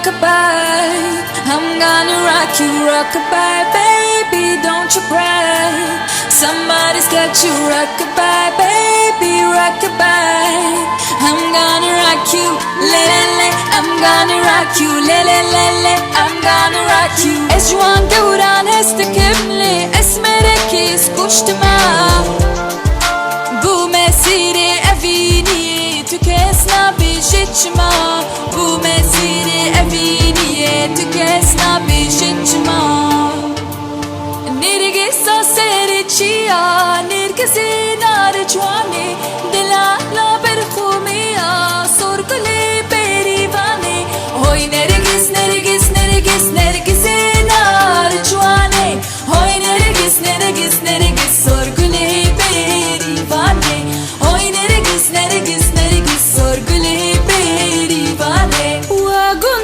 rockabye. I'm gonna rock you, rockabye, baby, don't you cry. Somebody's got you, rockabye, baby, rockabye. I'm gonna rock you, le le le. I'm gonna rock you, le le le le. I'm gonna rock you. اسجوان دوران هستكملي اسمرك يسكوشت معاه. Bu mesire eviniye tükesna bişitçma. Bu mesire eviniye tükesna bişitçma. Nirgisa seriçiya nirgisi narçvani. Dilala berxumiya sorguli perivani. Hoy nergis nergis